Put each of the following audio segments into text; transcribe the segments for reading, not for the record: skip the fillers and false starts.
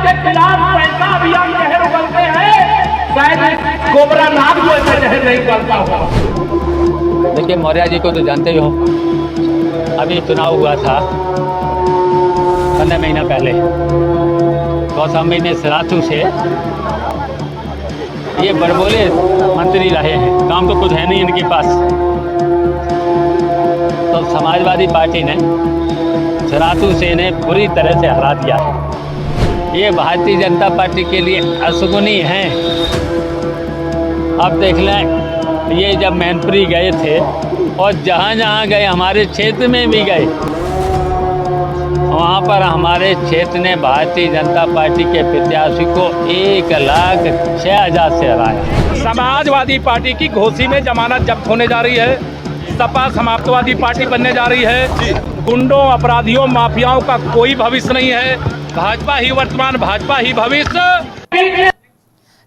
उनके खिलाफ पैसा अभियान जहर उगलते हैं, शायद कोबरा नाग जो ऐसा जहर नहीं उगलता होगा। देखिए मौर्य जी को तो जानते ही हो, अभी चुनाव हुआ था 15 महीना पहले, कौशाम्बी में सराथू से ये बड़बोले मंत्री रहे हैं, काम तो कुछ है नहीं इनके पास। तो समाजवादी पार्टी ने सराथू से इन्हें बुरी तरह से हरा दिया है। ये भारतीय जनता पार्टी के लिए अशुभनी है। अब देख लें, ये जब मैनपुरी गए थे और जहाँ जहाँ गए, हमारे क्षेत्र में भी गए, वहाँ पर हमारे क्षेत्र ने भारतीय जनता पार्टी के प्रत्याशी को 1,06,000 से हराया। समाजवादी पार्टी की घोसी में जमानत जब्त होने जा रही है। सपा समाप्तवादी पार्टी बनने जा रही है। गुंडों, अपराधियों, माफियाओं का कोई भविष्य नहीं है। भाजपा ही वर्तमान, भाजपा ही भविष्य।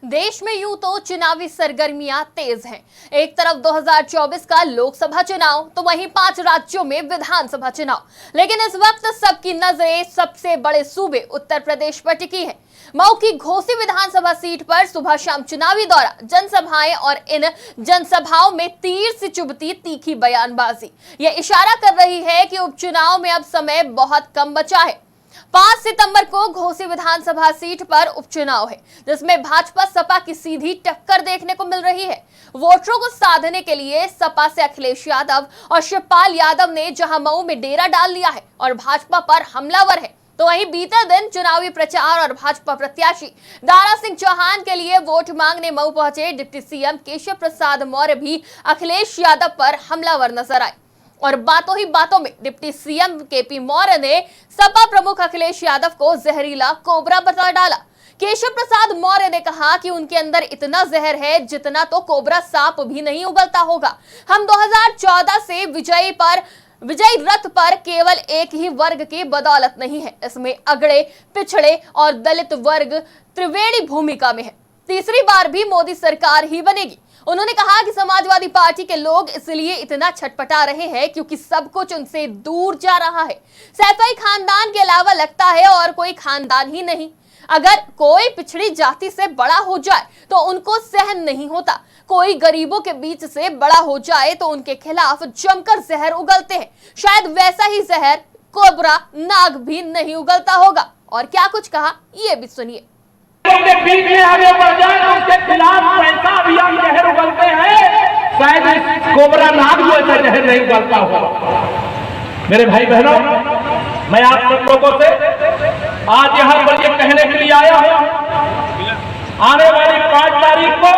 देश में यूं तो चुनावी सरगर्मियां तेज हैं। एक तरफ 2024 का लोकसभा चुनाव, तो वहीं 5 राज्यों में विधानसभा चुनाव। लेकिन इस वक्त सबकी नजरें सबसे बड़े सूबे उत्तर प्रदेश पर टिकी हैं। मऊ की घोसी विधानसभा सीट पर सुबह शाम चुनावी दौरा, जनसभाएं और इन जनसभाओं में तीर से चुभती तीखी बयानबाजी ये इशारा कर रही है कि उपचुनाव में अब समय बहुत कम बचा है। 5 सितंबर को घोसी विधानसभा सीट पर उपचुनाव है, जिसमें भाजपा सपा की सीधी टक्कर देखने को मिल रही है। वोटरों को साधने के लिए सपा से अखिलेश यादव और शिवपाल यादव ने जहां मऊ में डेरा डाल लिया है और भाजपा पर हमलावर है, तो वहीं बीते दिन चुनावी प्रचार और भाजपा प्रत्याशी दारा सिंह चौहान के लिए वोट मांगने मऊ पहुंचे डिप्टी सीएम केशव प्रसाद मौर्य भी अखिलेश यादव पर हमलावर नजर आए। और बातों ही बातों में डिप्टी सीएम केपी मौर्य ने सपा प्रमुख अखिलेश यादव को जहरीला कोबरा बता डाला। केशव प्रसाद मौर्य ने कहा कि उनके अंदर इतना जहर है जितना तो कोबरा सांप भी नहीं उगलता होगा। हम 2014 से विजयी रथ पर केवल एक ही वर्ग की बदौलत नहीं है, इसमें अगड़े, पिछड़े और दलित वर्ग त्रिवेणी भूमिका में है। तीसरी बार भी मोदी सरकार ही बनेगी। उन्होंने कहा कि समाजवादी पार्टी के लोग इसलिए इतना छटपटा रहे हैं क्योंकि सब कुछ उनसे दूर जा रहा है। सैफई खानदान के अलावा लगता है और कोई खानदान ही नहीं। अगर कोई पिछड़ी जाति से बड़ा हो जाए तो उनको सहन नहीं होता, कोई गरीबों के बीच से बड़ा हो जाए तो उनके खिलाफ जमकर जहर उगलते हैं। शायद वैसा ही जहर कोबरा नाग भी नहीं उगलता होगा। और क्या कुछ कहा, ये भी सुनिए। उनके बीच में आगे बढ़ जाए, उनके खिलाफ पैसा अभियान जहर उगलते हैं, शायद कोबरा नाग जो ऐसा जहर नहीं उगलता होगा। मेरे भाई बहनों, मैं आप सब लोगों से आज यहाँ पर ये कहने के लिए आया हूँ, आने वाली 5 तारीख को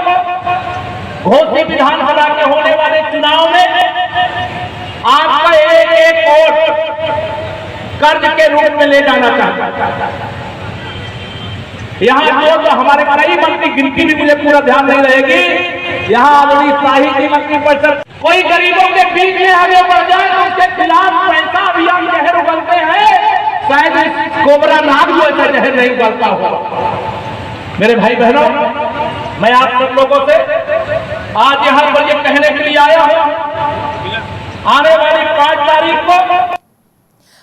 घोसी विधानसभा के होने वाले चुनाव में आपका एक वोट कर्ज के रूप में ले जाना चाहता है। यहाँ जो हमारे कई मंत्री, गिनती भी मुझे पूरा ध्यान नहीं रहेगी, यहाँ बड़ी शाही की मंत्री परिषद, कोई गरीबों के बीच में आगे बढ़ जाए, उनके खिलाफ पैसा अभियान जहर उगलते हैं, शायद कोबरा नाग जो ऐसा जहर नहीं उगलता होगा। मेरे भाई बहनों, मैं आप सब लोगों से आज यहाँ पर ये कहने के लिए आया हूँ, आने वाली 5 तारीख को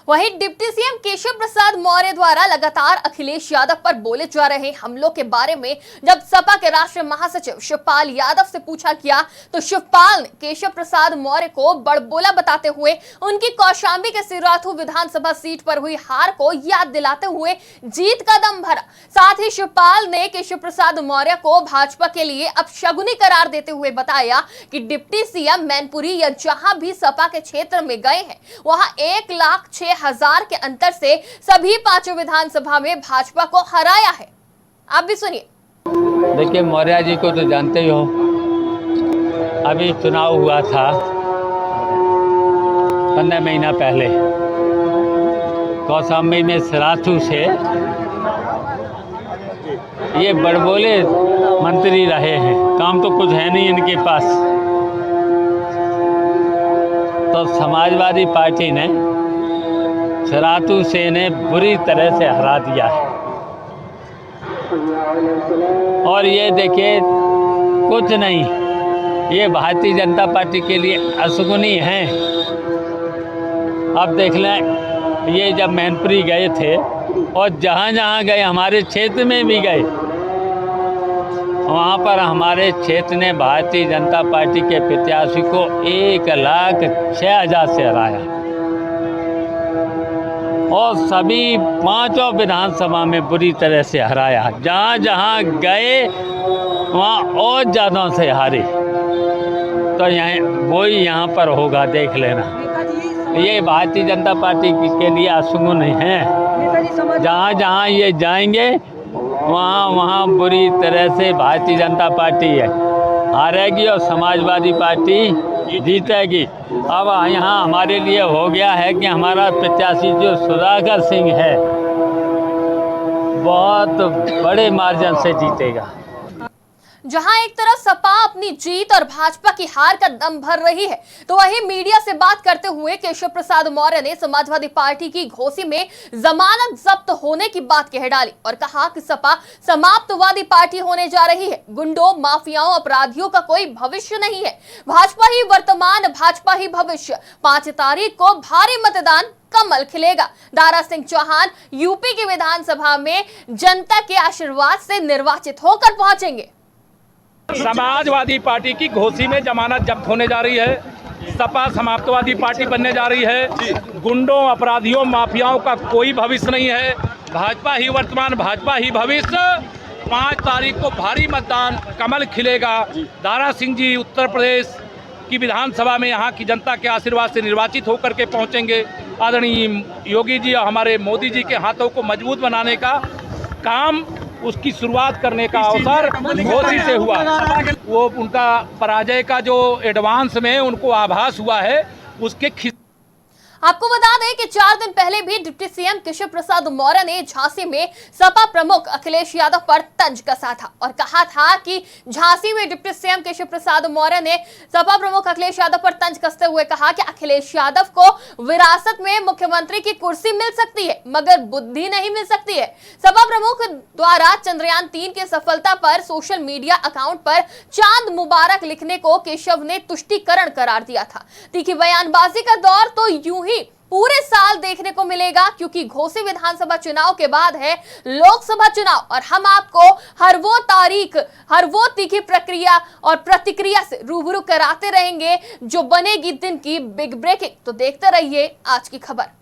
वहीं डिप्टी सीएम केशव प्रसाद मौर्य द्वारा लगातार अखिलेश यादव पर बोले जा रहे हमलों के बारे में जब सपा के राष्ट्रीय महासचिव शिवपाल यादव से पूछा गया तो शिवपाल ने केशव प्रसाद मौर्य को बड़बोला बताते हुए उनकी कौशाम्बी के सिराथू विधानसभा सीट पर हुई हार को याद दिलाते हुए जीत का दम भरा। साथ ही शिवपाल ने केशव प्रसाद मौर्य को भाजपा के लिए अपशगुनी करार देते हुए बताया कि डिप्टी सीएम मैनपुरी या जहां भी सपा के क्षेत्र में गए हैं वहां 1,06,000 के अंतर से सभी 5 विधानसभा में भाजपा को हराया है। आप भी सुनिए। देखिए मौर्य जी को तो जानते ही हो, अभी चुनाव हुआ था 15 महीना पहले, कौशाम्बी में सराथू से ये बड़बोले मंत्री रहे हैं, काम तो कुछ है नहीं इनके पास। तो समाजवादी पार्टी ने सराथू से ने बुरी तरह से हरा दिया है। और ये देखिए कुछ नहीं, ये भारतीय जनता पार्टी के लिए अशुभनी है। अब देख लें, ये जब मैनपुरी गए थे और जहाँ जहाँ गए हमारे क्षेत्र में भी गए, वहाँ पर हमारे क्षेत्र ने भारतीय जनता पार्टी के प्रत्याशी को 1,06,000 से हराया और सभी 5 विधानसभा में बुरी तरह से हराया। जहाँ जहाँ गए वहाँ और ज़्यादा से हारे। तो वही यहाँ पर होगा, देख लेना। ये भारतीय जनता पार्टी के लिए अशुभ है। जहाँ जहाँ ये जाएंगे वहाँ वहाँ बुरी तरह से भारतीय जनता पार्टी है हारेगी और समाजवादी पार्टी जीतेगी। अब यहाँ हमारे लिए हो गया है कि हमारा प्रत्याशी जो सुधाकर सिंह है बहुत बड़े मार्जिन से जीतेगा। जहां एक तरफ सपा अपनी जीत और भाजपा की हार का दम भर रही है, तो वहीं मीडिया से बात करते हुए केशव प्रसाद मौर्य ने समाजवादी पार्टी की घोसी में जमानत जब्त होने की बात कह डाली और कहा कि सपा समाप्तवादी पार्टी होने जा रही है। गुंडों, माफियाओं, अपराधियों का कोई भविष्य नहीं है। भाजपा ही वर्तमान, भाजपा ही भविष्य। 5 तारीख को भारी मतदान, कमल खिलेगा। दारा सिंह चौहान यूपी की विधानसभा में जनता के आशीर्वाद से निर्वाचित होकर पहुंचेंगे। समाजवादी पार्टी की घोसी में जमानत जब्त होने जा रही है। सपा समाप्तवादी पार्टी बनने जा रही है। गुंडों, अपराधियों, माफियाओं का कोई भविष्य नहीं है। भाजपा ही वर्तमान, भाजपा ही भविष्य। 5 तारीख को भारी मतदान, कमल खिलेगा। दारा सिंह जी उत्तर प्रदेश की विधानसभा में यहाँ की जनता के आशीर्वाद से निर्वाचित होकर के पहुँचेंगे। आदरणीय योगी जी और हमारे मोदी जी के हाथों को मजबूत बनाने का काम, उसकी शुरुआत करने का अवसर घोसी से हुआ। वो उनका पराजय का जो एडवांस में उनको आभास हुआ है, उसके आपको बता दें कि 4 दिन पहले भी डिप्टी सीएम केशव प्रसाद मौर्य ने झांसी में सपा प्रमुख अखिलेश यादव पर तंज कसा था और कहा था कि झांसी में डिप्टी सीएम केशव प्रसाद मौर्य ने सपा प्रमुख अखिलेश यादव पर तंज कसते हुए कहा कि अखिलेश यादव को विरासत में मुख्यमंत्री की कुर्सी मिल सकती है मगर बुद्धि नहीं मिल सकती है। सपा प्रमुख द्वारा चंद्रयान 3 की सफलता पर सोशल मीडिया अकाउंट पर चांद मुबारक लिखने को केशव ने तुष्टीकरण करार दिया था। तीखी बयानबाजी का दौर तो यूं ही पूरे साल देखने को मिलेगा, क्योंकि घोसी विधानसभा चुनाव के बाद है लोकसभा चुनाव और हम आपको हर वो तारीख, हर वो तीखी प्रक्रिया और प्रतिक्रिया से रूबरू कराते रहेंगे जो बनेगी दिन की बिग ब्रेकिंग। तो देखते रहिए आज की खबर।